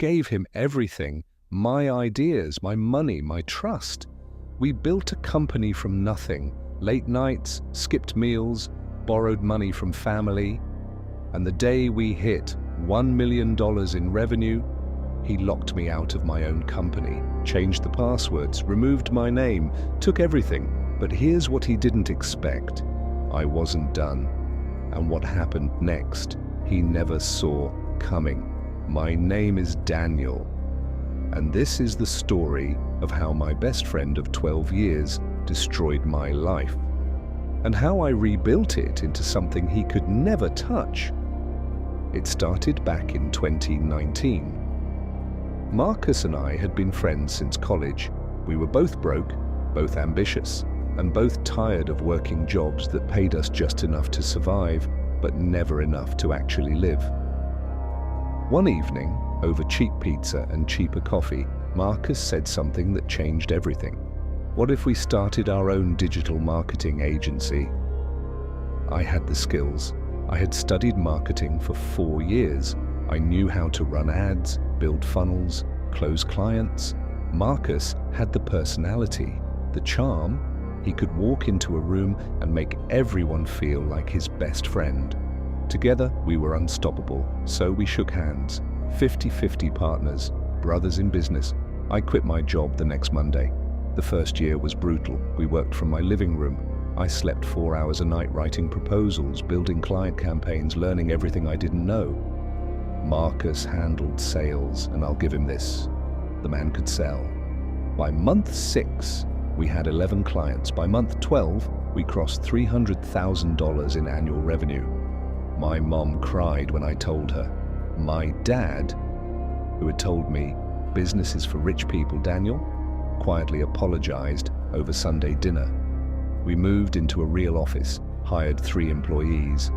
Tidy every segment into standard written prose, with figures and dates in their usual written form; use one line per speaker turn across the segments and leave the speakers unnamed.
gave him everything, my ideas, my money, my trust. We built a company from nothing, late nights, skipped meals, borrowed money from family. And the day we hit $1 million in revenue, he locked me out of my own company, changed the passwords, removed my name, took everything. But here's what he didn't expect. I wasn't done. And what happened next, he never saw coming. My name is Daniel. And this is the story of how my best friend of 12 years destroyed my life, and how I rebuilt it into something he could never touch. It started back in 2019. Marcus and I had been friends since college. We were both broke, both ambitious, and both tired of working jobs that paid us just enough to survive, but never enough to actually live. One evening, over cheap pizza and cheaper coffee, Marcus said something that changed everything. What if we started our own digital marketing agency? I had the skills. I had studied marketing for 4 years. I knew how to run ads, build funnels, close clients. Marcus had the personality, the charm. He could walk into a room and make everyone feel like his best friend. Together, we were unstoppable, so we shook hands. 50-50 partners, brothers in business. I quit my job the next Monday. The first year was brutal. We worked from my living room. I slept 4 hours a night writing proposals, building client campaigns, learning everything I didn't know. Marcus handled sales, and I'll give him this. The man could sell. By month 6, we had 11 clients. By month 12, we crossed $300,000 in annual revenue. My mom cried when I told her. My dad, who had told me, "Business is for rich people, Daniel," quietly apologized over Sunday dinner. We moved into a real office, hired 3 employees,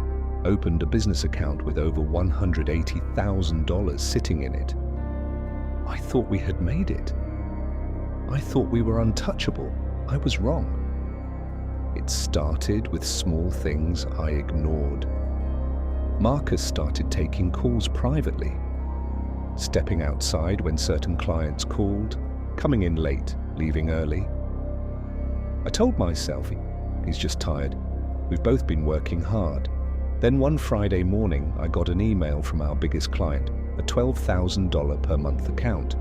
opened a business account with over $180,000 sitting in it. I thought we had made it. I thought we were untouchable. I was wrong. It started with small things I ignored. Marcus started taking calls privately, stepping outside when certain clients called, coming in late, leaving early. I told myself, he's just tired. We've both been working hard. Then one Friday morning, I got an email from our biggest client, a $12,000 per month account.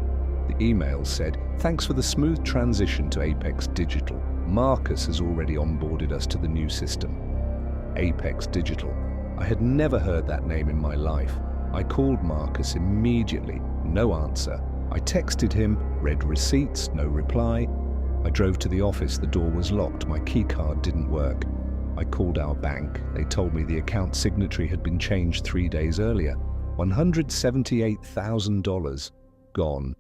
The email said, "Thanks for the smooth transition to Apex Digital. Marcus has already onboarded us to the new system." Apex Digital. I had never heard that name in my life. I called Marcus immediately, no answer. I texted him, read receipts, no reply. I drove to the office, the door was locked, my key card didn't work. I called our bank. They told me the account signatory had been changed 3 days earlier. $178,000 gone.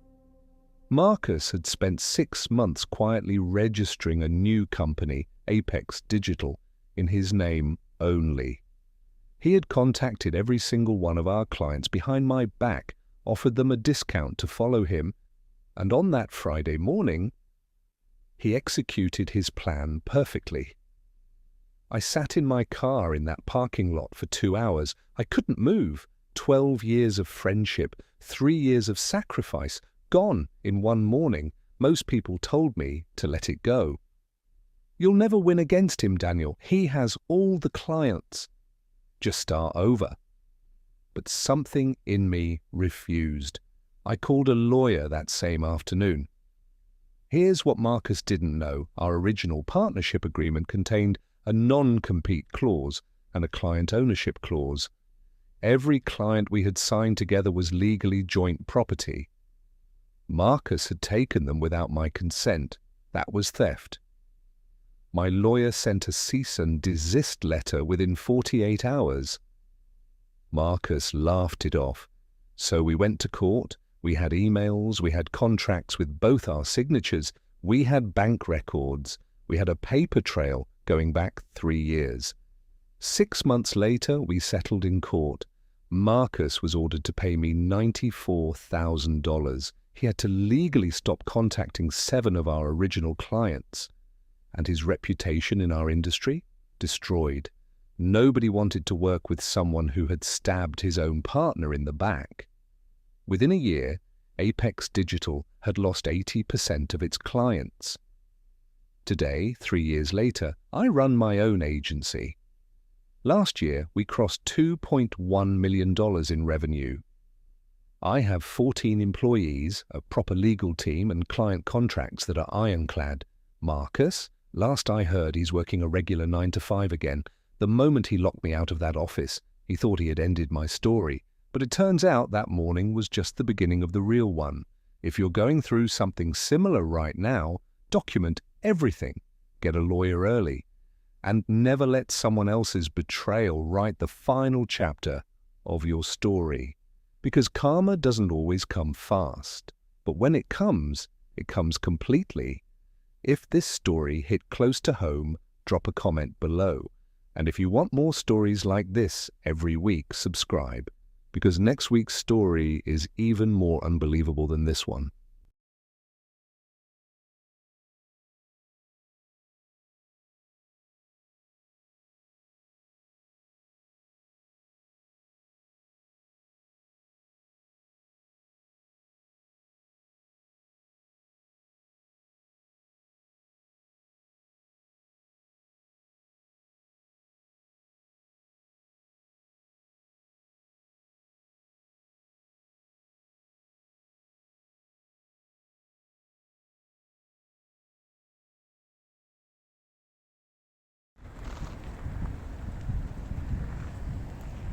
Marcus had spent 6 months quietly registering a new company, Apex Digital, in his name only. He had contacted every single one of our clients behind my back, offered them a discount to follow him, and on that Friday morning, he executed his plan perfectly. I sat in my car in that parking lot for 2 hours. I couldn't move. 12 years of friendship, 3 years of sacrifice, gone in one morning. Most people told me to let it go. "You'll never win against him, Daniel. He has all the clients. Just start over." But something in me refused. I called a lawyer that same afternoon. Here's what Marcus didn't know. Our original partnership agreement contained a non-compete clause and a client ownership clause. Every client we had signed together was legally joint property. Marcus had taken them without my consent. That was theft. My lawyer sent a cease and desist letter within 48 hours. Marcus laughed it off. So we went to court. We had emails. We had contracts with both our signatures. We had bank records. We had a paper trail going back 3 years. 6 months later, we settled in court. Marcus was ordered to pay me $94,000. He had to legally stop contacting 7 of our original clients. And his reputation in our industry? Destroyed. Nobody wanted to work with someone who had stabbed his own partner in the back. Within a year, Apex Digital had lost 80% of its clients. Today, 3 years later, I run my own agency. Last year, we crossed $2.1 million in revenue. I have 14 employees, a proper legal team, and client contracts that are ironclad. Marcus, last I heard, he's working a regular 9 to 5 again. The moment he locked me out of that office, he thought he had ended my story. But it turns out that morning was just the beginning of the real one. If you're going through something similar right now, document everything. Get a lawyer early. And never let someone else's betrayal write the final chapter of your story. Because karma doesn't always come fast. But when it comes completely. If this story hit close to home, drop a comment below. And if you want more stories like this every week, subscribe. Because next week's story is even more unbelievable than this one.